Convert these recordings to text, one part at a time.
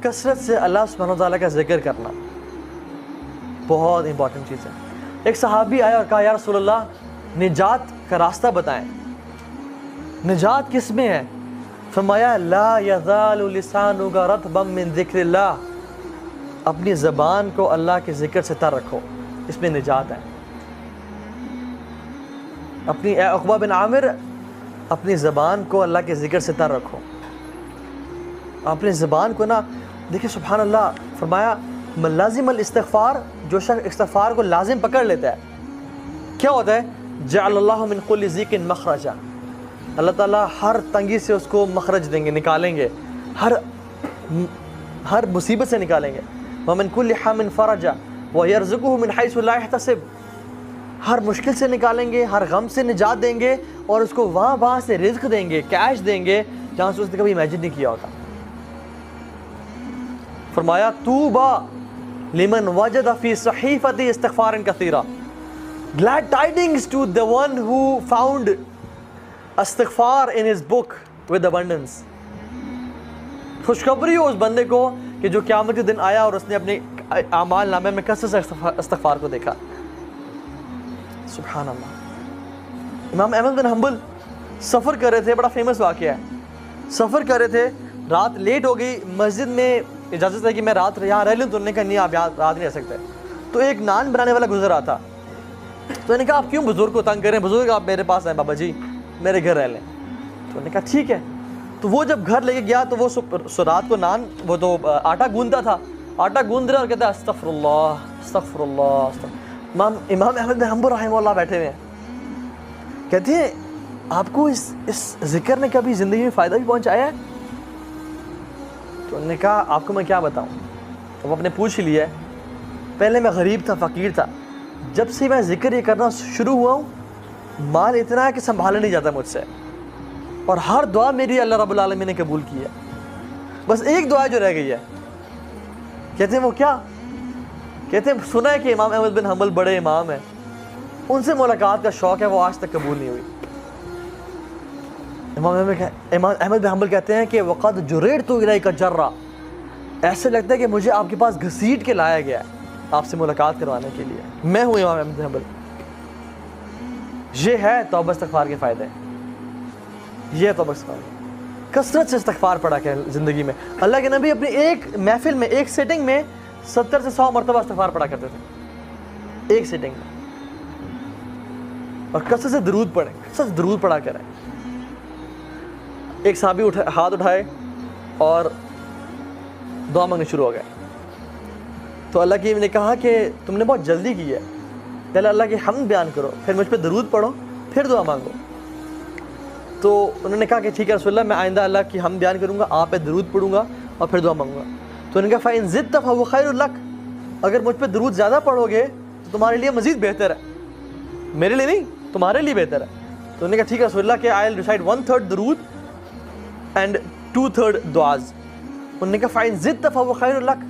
کثرت سے اللہ سبحانہ و تعالیٰ کا ذکر کرنا بہت امپورٹنٹ چیز ہے. ایک صحابی آیا اور کہا یا رسول اللہ نجات کا راستہ بتائیں, نجات کس میں ہے؟ فرمایا لا یزال لسانک رطبا من ذکر اللہ, اپنی زبان کو اللہ کے ذکر سے تر رکھو, اس میں نجات ہے. اپنی عقبہ بن عامر اپنی زبان کو اللہ کے ذکر سے تر رکھو, اپنی زبان کو نا دیکھیں سبحان اللہ. فرمایا لازم الاستغفار, جو شخص استغفار کو لازم پکڑ لیتا ہے کیا ہوتا ہے؟ جعل اللہ من کل ضیق مخرجا, اللہ تعالیٰ ہر تنگی سے اس کو مخرج دیں گے, نکالیں گے, ہر مصیبت سے نکالیں گے. ومن کل حم فرجا ویرزقہ من حیث لا یحتسب, ہر مشکل سے نکالیں گے, ہر غم سے نجات دیں گے, اور اس کو وہاں سے رزق دیں گے, کیش دیں گے جہاں سے اس نے کبھی امیجن نہیں کیا ہوتا. فرمایا طوبی لمن وجد فی صحیفۃ استغفار کثیرا, glad tidings to the one who found استغفار in his book with abundance. خوشخبری ہو اس بندے کو کہ جو قیامت کے دن آیا اور اس نے اپنے اعمال نامے میں کثرت سے استغفار کو دیکھا. سبحان اللہ. امام احمد بن حنبل سفر کر رہے تھے, بڑا فیمس واقعہ ہے. سفر کر رہے تھے, رات لیٹ ہو گئی, مسجد میں اجازت ہے کہ میں رات یہاں رہ لوں, تو انہوں نے کہا نہیں آپ یہاں رات نہیں رہ سکتے. تو ایک نان بنانے والا گزر رہا تھا, تو انہوں نے کہا آپ کیوں بزرگ کو تنگ کریں, بزرگ آپ میرے پاس آئیں بابا جی, میرے گھر رہ لیں. تو انہوں نے کہا ٹھیک ہے. تو وہ جب گھر لے کے گیا تو وہ رات کو نان وہ تو آٹا گوندتا تھا, آٹا گوند رہا اور کہتا ہے استغفر اللہ استغفر اللہ. امام احمد بن حنبل رحمہ اللہ بیٹھے ہوئے ہیں, کہتے ہیں آپ کو اس ذکر نے کبھی زندگی میں فائدہ بھی پہنچایا ہے؟ تو انہوں نے کہا آپ کو میں کیا بتاؤں. تو وہ اپنے پوچھ لیا, پہلے میں غریب تھا, فقیر تھا, جب سے میں ذکر یہ کرنا شروع ہوا ہوں مال اتنا ہے کہ سنبھالا نہیں جاتا مجھ سے, اور ہر دعا میری اللہ رب العالمین نے قبول کی ہے, بس ایک دعا جو رہ گئی ہے. کہتے ہیں وہ کیا؟ کہتے ہیں سنا ہے کہ امام احمد بن حنبل بڑے امام ہیں, ان سے ملاقات کا شوق ہے, وہ آج تک قبول نہیں ہوئی. امام احمد بن حنبل کہتے ہیں کہ وقد جریرت الیک جرا, ایسے لگتا ہے کہ مجھے آپ کے پاس گھسیٹ کے لایا گیا ہے آپ سے ملاقات کروانے کے لیے. میں ہوں امام احمد بن حنبل. یہ ہے توبہ استغفار کے فائدے, یہ ہے توبہ استغفار. کثرت سے استغفار پڑھا کہ زندگی میں. اللہ کے نبی اپنی ایک محفل میں, ایک سیٹنگ میں 70 سے 100 مرتبہ استغفار پڑھا کرتے تھے, ایک سیٹنگ میں. اور کثرت سے درود پڑھیں, کثرت سے درود پڑھا کریں. ایک صحابی ہاتھ اٹھائے اور دعا مانگنے شروع ہو گئے. تو اللہ کی نے کہا کہ تم نے بہت جلدی کی ہے, پہلے اللہ کی حمد بیان کرو, پھر مجھ پہ درود پڑھو, پھر دعا مانگو. تو انہوں نے کہا کہ ٹھیک ہے رسول اللہ, میں آئندہ اللہ کی حمد بیان کروں گا, آپ پہ درود پڑھوں گا اور پھر دعا مانگوں گا. تو انہوں نے کہا فَإِن زِدْتَ فَهُوَ خَيْرٌ لَكَ, اگر مجھ پہ درود زیادہ پڑھو گے تو تمہارے لیے مزید بہتر ہے, میرے لیے نہیں, تمہارے لیے بہتر ہے. تو انہوں نے کہا ٹھیک ہے رسول اللہ کہ I'll recite 1/3 درود and 2/3 دعاز. انہوں نے کہا فَإِن زِدْتَ فَهُوَ خَيْرٌ لَكَ,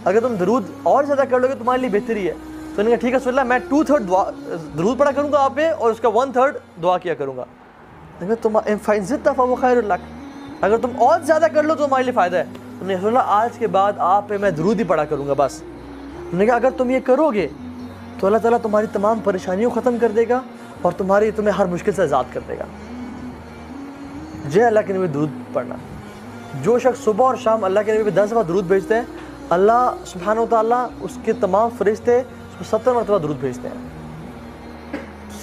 اگر تم درود اور زیادہ کر لو گے تمہارے لیے بہتری ہے. تو انہوں نے کہا ٹھیک ہے رسول اللہ میں 2/3 درود پڑھا کروں گا آپ پہ, اور اس کا 1/3 دعا کیا کروں گا. فَإِن زِدْتَ فَهُوَ خَيْرٌ لَكَ, اگر تم اور زیادہ کر لو تو تمہارے لیے فائدہ ہے. انہوں نے رسول اللہ آج کے بعد آپ پہ میں درود ہی پڑھا کروں گا بس. انہوں نے کہا اگر تم یہ کرو گے تو اللہ تعالیٰ تمہاری تمام پریشانیوں ختم کر دے گا اور تمہیں ہر مشکل سے آزاد کر دے گا. جے اللہ کے نبی درود پڑھنا. جو شخص صبح اور شام اللہ کے نبی پہ 10 دفعہ درود بھیجتے ہیں, اللہ سبحانہ و تعالیٰ اس کے تمام فرشتے اس کو 70 مرتبہ درود بھیجتے ہیں,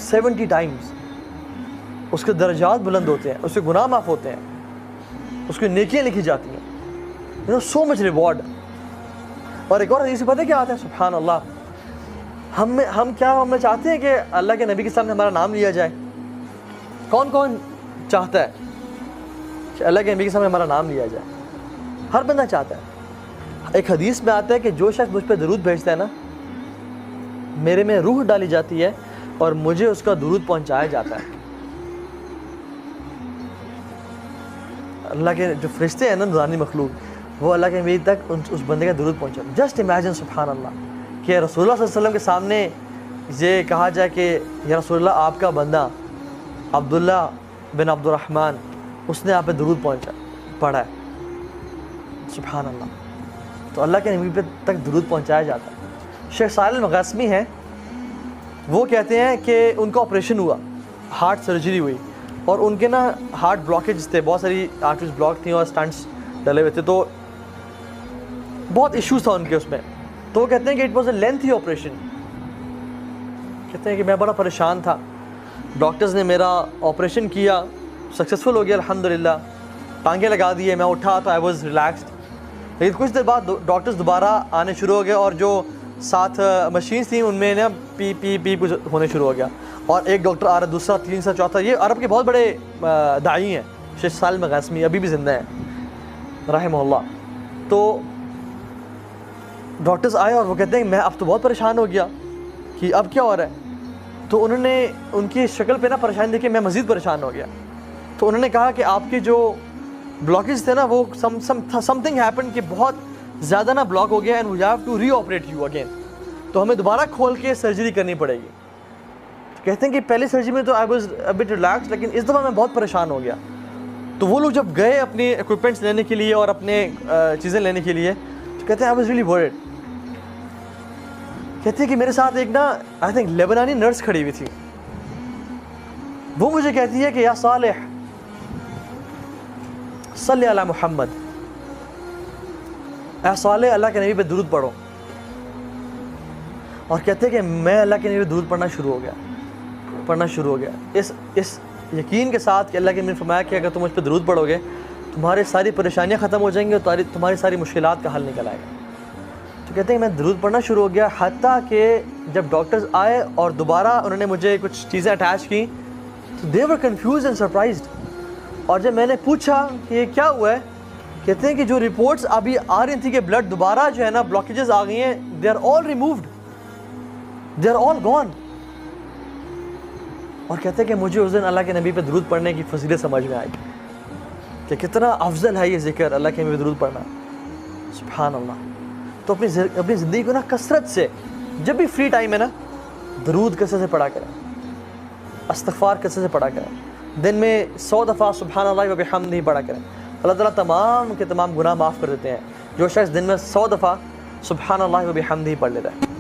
70 ٹائمز. اس کے درجات بلند ہوتے ہیں, اس کے گناہ معاف ہوتے ہیں, اس کی نیکیاں لکھی جاتی ہیں. سو مچ ریوارڈ. اور ایک اور حدیث سے پتہ ہے کیا آتا ہے, سبحان اللہ, ہم چاہتے ہیں کہ اللہ کے نبی کے سامنے ہمارا نام لیا جائے. کون کون چاہتا ہے کہ اللہ کے نبی کے سامنے ہمارا نام لیا جائے؟ ہر بندہ چاہتا ہے. ایک حدیث میں آتا ہے کہ جو شخص مجھ پہ درود بھیجتا ہے نا, میرے میں روح ڈالی جاتی ہے اور مجھے اس کا درود پہنچایا جاتا ہے. اللہ کے جو فرشتے ہیں نا, نورانی مخلوق, وہ اللہ کے نبی تک اس بندے کا درود پہنچا. جسٹ امیجن سبحان اللہ کہ رسول اللہ صلی اللہ علیہ وسلم کے سامنے یہ کہا جائے کہ یا رسول اللہ آپ کا بندہ عبداللہ بن عبد الرحمن, اس نے آپ پہ درود پڑھا ہے. سبحان اللہ. تو اللہ کے نبی پہ تک درود پہنچایا جاتا ہے۔ شیخ صالح المغاسمی ہیں، وہ کہتے ہیں کہ ان کا آپریشن ہوا، ہارٹ سرجری ہوئی، اور ان کے نا ہارٹ بلاکیج تھے، بہت ساری آرٹریز بلاک تھیں اور سٹنٹس ڈلے ہوئے تھے، تو بہت ایشوز تھا ان کے اس میں۔ تو وہ کہتے ہیں کہ it was a lengthy operation, کہتے ہیں کہ میں بڑا پریشان تھا، ڈاکٹرز نے میرا آپریشن کیا، سکسیزفل ہو گیا الحمدللہ، ٹانگیں لگا دیے، میں اٹھا تو آئی واز ریلیکسڈ، لیکن کچھ دیر بعد ڈاکٹرز دوبارہ آنے شروع ہو گئے، اور جو ساتھ مشینس تھیں ان میں نا پی پی پی کچھ ہونے شروع ہو گیا، اور ایک ڈاکٹر آ رہا، دوسرا، تیسرا، چوتھا، یہ عرب کے بہت بڑے داعی ہیں، شیخ صالح المغاسمی ابھی بھی زندہ ہیں رحمہ اللہ۔ تو ڈاکٹرز آئے اور وہ کہتے ہیں کہ میں اب تو بہت پریشان ہو گیا کہ اب کیا ہو رہا ہے، تو انہوں نے ان کی شکل پہ نا پریشانی دیکھی، میں مزید پریشان ہو گیا، تو انہوں نے کہا کہ آپ کے جو بلاکیج تھے نا وہ سم تھنگ ہیپن کہ بہت زیادہ نا بلاک ہو گیا، and we have to reoperate you again, تو ہمیں دوبارہ کھول کے سرجری کرنی پڑے گی۔ کہتے ہیں کہ پہلی سرجری میں تو I was a but relax, لیکن اس دفعہ میں بہت پریشان ہو گیا۔ تو وہ لوگ جب گئے اپنے ایکوپمنٹس لینے کے لیے اور اپنے چیزیں لینے کے لیے، تو کہتے ہیں آئی واز ریئلی ورڈ، کہتے ہیں کہ میرے ساتھ ایک نا آئی تھنک لیبنانی نرس کھڑی ہوئی تھی، وہ مجھے کہتی ہے کہ یا صالح صلی علی محمد، اے صالح اللہ کے نبی پہ درود پڑھو، اور کہتے ہیں کہ میں اللہ کے نبی پہ درود پڑھنا شروع ہو گیا اس یقین کے ساتھ کہ اللہ کے نبی نے فرمایا کہ اگر تم مجھ پہ درود پڑھو گے تمہاری ساری پریشانیاں ختم ہو جائیں گی اور تمہاری ساری مشکلات کا حل نکل آئے گا۔ تو کہتے ہیں کہ میں درود پڑھنا شروع ہو گیا، حتیٰ کہ جب ڈاکٹرز آئے اور دوبارہ انہوں نے مجھے کچھ چیزیں اٹیچ کی تو دے ور کنفیوزڈ اینڈ سرپرائزڈ، اور جب میں نے پوچھا کہ یہ کیا ہوا ہے، کہتے ہیں کہ جو رپورٹس ابھی آ رہی تھیں کہ بلڈ دوبارہ جو ہے نا بلاکیجز آ گئی ہیں، they are all removed, they are all gone, اور کہتے ہیں کہ مجھے اس دن اللہ کے نبی پہ درود پڑھنے کی فضیلت سمجھ میں آئی کہ کتنا افضل ہے یہ ذکر اللہ کے نبی پہ درود پڑھنا، سبحان اللہ۔ تو اپنی زندگی کو نا کثرت سے، جب بھی فری ٹائم ہے نا، درود کثرت سے پڑھا کریں، استغفار کثرت سے پڑھا کریں، دن میں 100 دفعہ سبحان اللہ و بحمدہ پڑھا کریں، اللہ تعالیٰ تمام کے تمام گناہ معاف کر دیتے ہیں جو شخص دن میں 100 دفعہ سبحان اللہ و بحمدہ پڑھ لیتا ہے۔